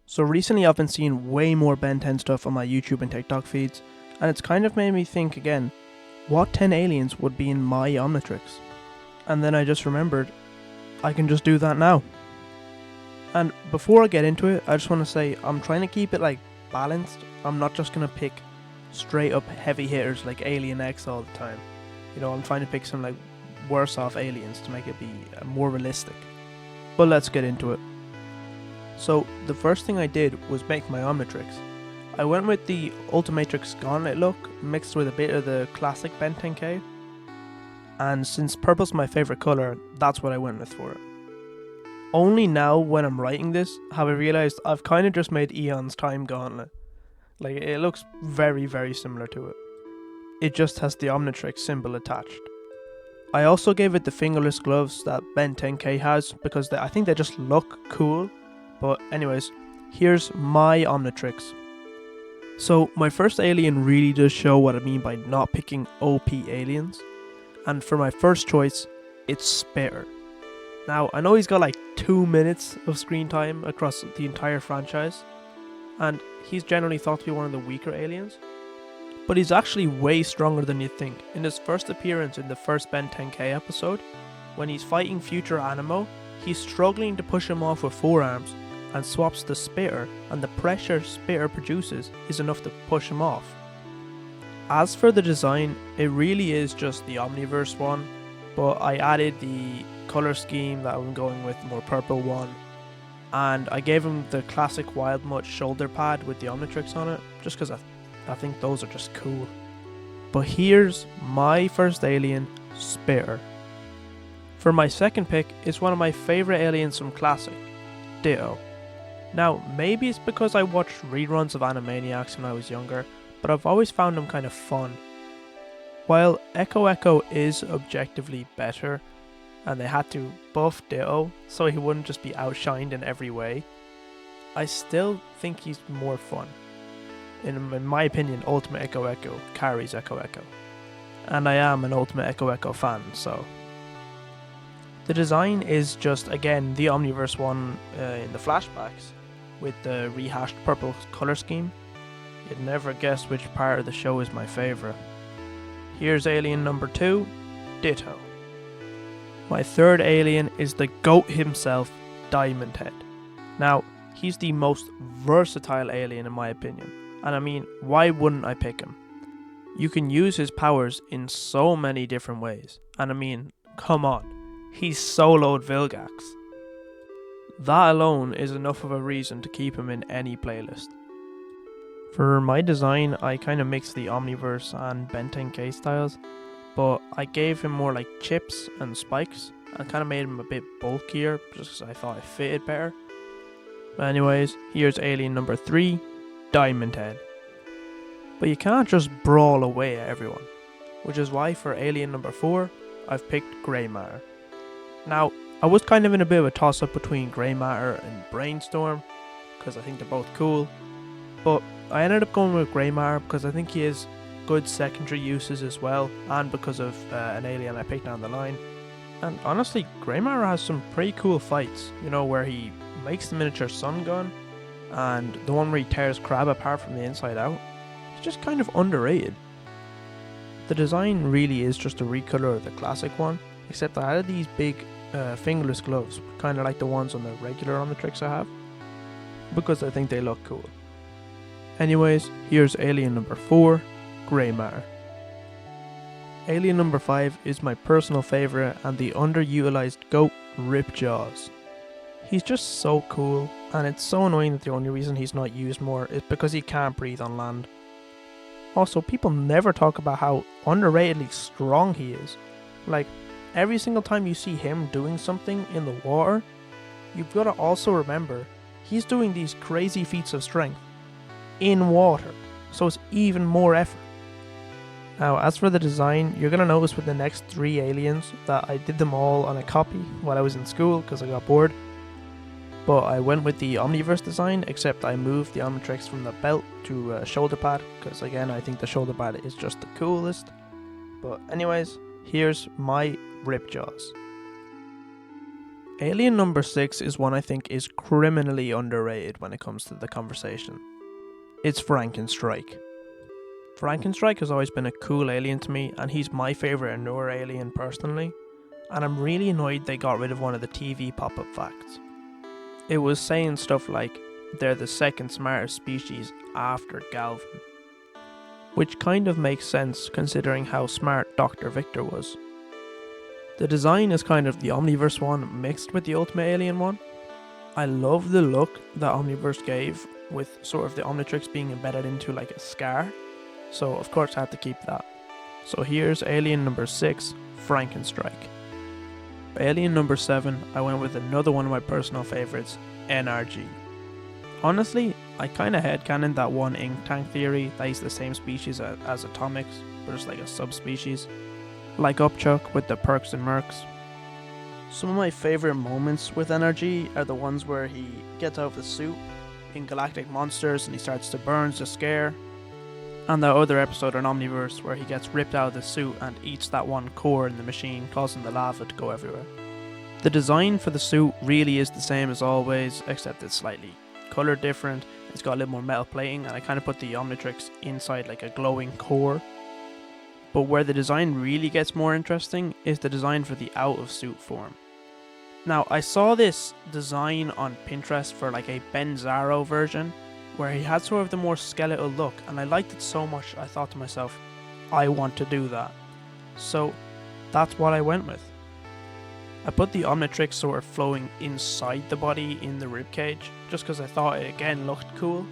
So recently I've been seeing way more Ben 10 stuff on my YouTube and TikTok feeds, and it's kind of made me think again, what 10 aliens would be in my Omnitrix? And then I just remembered, I can just do that now. And before I get into it, I just want to say I'm trying to keep it balanced. I'm not just going to pick straight up heavy hitters like Alien X all the time. I'm trying to pick some worse off aliens to make it be more realistic. But let's get into it. So the first thing I did was make my Omnitrix. I went with the Ultimatrix Gauntlet look mixed with a bit of the classic Ben 10K. And since purple's my favourite colour, that's what I went with for it. Only now when I'm writing this have I realised I've kind of just made Eon's Time Gauntlet. It looks very, very similar to it. It just has the Omnitrix symbol attached. I also gave it the fingerless gloves that Ben 10K has because I think they just look cool. But anyways, here's my Omnitrix. So my first alien really does show what I mean by not picking OP aliens. And for my first choice, it's Spitter. Now, I know he's got 2 minutes of screen time across the entire franchise, and he's generally thought to be one of the weaker aliens, but he's actually way stronger than you'd think. In his first appearance in the first Ben 10K episode, when he's fighting future Animo, he's struggling to push him off with forearms and swaps the Spitter, and the pressure Spitter produces is enough to push him off. As for the design, it really is just the Omniverse one, but I added the colour scheme that I'm going with, the more purple one, and I gave him the classic Wild Mutt shoulder pad with the Omnitrix on it, just because I think those are just cool. But here's my first alien, Spitter. For my second pick is one of my favourite aliens from Classic, Ditto. Now, maybe it's because I watched reruns of Animaniacs when I was younger, but I've always found them kind of fun. While Echo Echo is objectively better, and they had to buff Ditto so he wouldn't just be outshined in every way, I still think he's more fun. In my opinion, Ultimate Echo Echo carries Echo Echo. And I am an Ultimate Echo Echo fan, so. The design is just, again, the Omniverse one in the flashbacks, with the rehashed purple colour scheme. You'd never guess which part of the show is my favourite. Here's alien number 2, Ditto. My third alien is the GOAT himself, Diamond Head. Now, he's the most versatile alien in my opinion, and I mean, why wouldn't I pick him? You can use his powers in so many different ways, and I mean, come on, he's soloed Vilgax. That alone is enough of a reason to keep him in any playlist. For my design, I kind of mixed the Omniverse and Ben 10K styles, but I gave him more chips and spikes and kind of made him a bit bulkier just because I thought it fitted better. But anyways, here's alien number 3, Diamond Head. But you can't just brawl away at everyone, which is why for alien number 4, I've picked Grey Matter. Now, I was kind of in a bit of a toss up between Grey Matter and Brainstorm, because I think they're both cool, but I ended up going with Grey Matter because I think he has good secondary uses as well, and because of an alien I picked down the line. And honestly, Grey Matter has some pretty cool fights, where he makes the miniature sun gun, and the one where he tears Crab apart from the inside out. It's just kind of underrated. The design really is just a recolor of the classic one, except I added these big fingerless gloves, kind of like the ones on the regular Omnitrix I have, because I think they look cool. Anyways, here's alien number 4, Grey Matter. Alien number 5 is my personal favourite and the underutilized GOAT, Ripjaws. He's just so cool, and it's so annoying that the only reason he's not used more is because he can't breathe on land. Also, people never talk about how underratedly strong he is. Every single time you see him doing something in the water, you've got to also remember he's doing these crazy feats of strength in water, so it's even more effort. Now, as for the design, you're going to notice with the next 3 aliens that I did them all on a copy while I was in school because I got bored. But I went with the Omniverse design, except I moved the Omnitrix from the belt to a shoulder pad, because again, I think the shoulder pad is just the coolest. But anyways, here's my Ripjaws. Alien number 6 is one I think is criminally underrated when it comes to the conversation. It's Frankenstrike. Frankenstrike has always been a cool alien to me, and he's my favourite newer alien personally, and I'm really annoyed they got rid of one of the TV pop-up facts. It was saying stuff like, they're the second smartest species after Galvin. Which kind of makes sense considering how smart Dr. Victor was. The design is kind of the Omniverse one mixed with the Ultimate Alien one. I love the look that Omniverse gave with sort of the Omnitrix being embedded into like a scar. So of course I had to keep that. So here's alien number 6, Frankenstrike. For alien number 7, I went with another one of my personal favourites, NRG. Honestly, I kinda headcanon that one ink tank theory that he's the same species as Atomics, but just like a subspecies. Like Upchuck with the perks and mercs. Some of my favourite moments with NRG are the ones where he gets out of the suit in Galactic Monsters and he starts to burn to scare. And the other episode on Omniverse where he gets ripped out of the suit and eats that one core in the machine, causing the lava to go everywhere. The design for the suit really is the same as always, except it's slightly colour different. It's got a little more metal plating, and I kind of put the Omnitrix inside like a glowing core. But where the design really gets more interesting is the design for the out of suit form. Now, I saw this design on Pinterest for like a Benzaro version, where he had sort of the more skeletal look, and I liked it so much I thought to myself, I want to do that. So that's what I went with. I put the Omnitrix sort of flowing inside the body in the ribcage, just because I thought it again looked cool.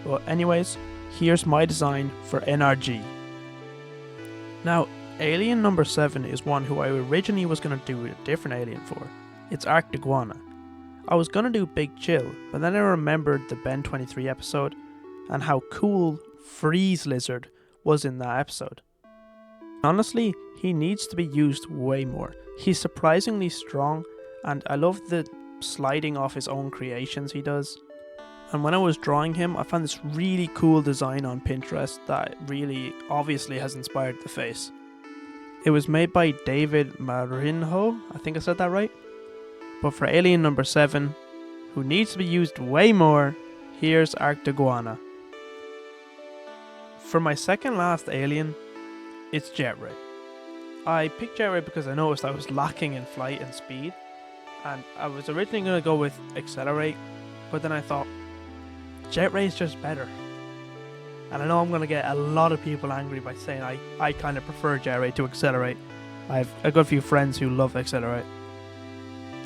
But anyways, here's my design for NRG. Now, alien number 7 is one who I originally was going to do a different alien for. It's Arctiguana. I was gonna do Big Chill, but then I remembered the Ben 23 episode and how cool Freeze Lizard was in that episode. Honestly, he needs to be used way more. He's surprisingly strong, and I love the sliding off his own creations he does. And when I was drawing him, I found this really cool design on Pinterest that really obviously has inspired the face. It was made by David Marinho, I think I said that right? But for alien number 7, who needs to be used way more, here's Arctiguana. For my second last alien, it's Jetray. I picked Jetray because I noticed I was lacking in flight and speed, and I was originally going to go with Accelerate, but then I thought, Jetray is just better. And I know I'm going to get a lot of people angry by saying I kind of prefer Jetray to Accelerate. I've a good few friends who love Accelerate.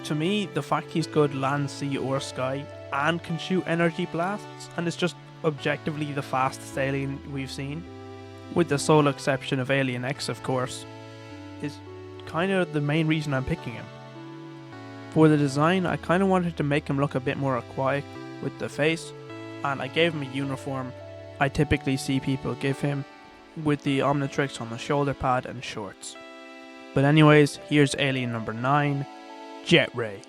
To me, the fact he's good land, sea or sky and can shoot energy blasts and is just objectively the fastest alien we've seen, with the sole exception of Alien X of course, is kind of the main reason I'm picking him. For the design, I kind of wanted to make him look a bit more aquatic with the face, and I gave him a uniform I typically see people give him, with the Omnitrix on the shoulder pad and shorts. But anyways, here's alien number 9, Jetray.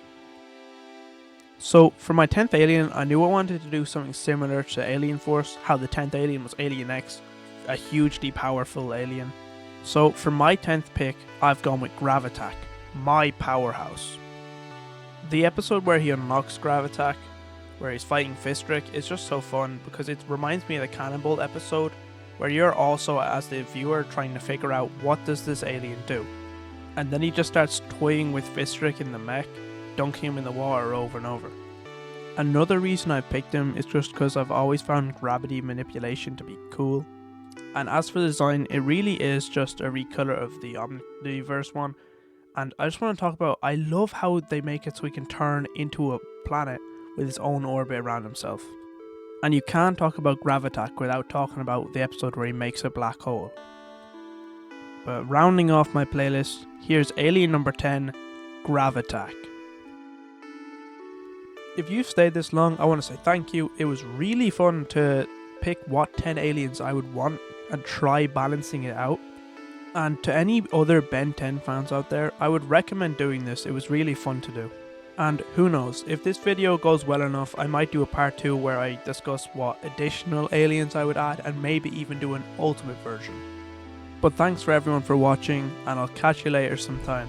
So for my 10th alien, I knew I wanted to do something similar to Alien Force, how the 10th alien was Alien X, a hugely powerful alien. So for my 10th pick, I've gone with Gravitac, my powerhouse. The episode where he unlocks Gravitac, where he's fighting Fistric, is just so fun because it reminds me of the Cannonball episode, where you're also as the viewer trying to figure out what does this alien do. And then he just starts toying with Fistric in the mech, dunking him in the water over and over. Another reason I picked him is just because I've always found gravity manipulation to be cool. And as for the design, it really is just a recolor of the Omniverse one. And I just want to talk about, I love how they make it so he can turn into a planet with his own orbit around himself. And you can't talk about Gravitac without talking about the episode where he makes a black hole. But rounding off my playlist, here's alien number 10, Gravitac. If you've stayed this long, I want to say thank you. It was really fun to pick what 10 aliens I would want and try balancing it out. And to any other Ben 10 fans out there, I would recommend doing this. It was really fun to do. And who knows, if this video goes well enough, I might do a part 2 where I discuss what additional aliens I would add and maybe even do an ultimate version. But thanks for everyone for watching, and I'll catch you later sometime.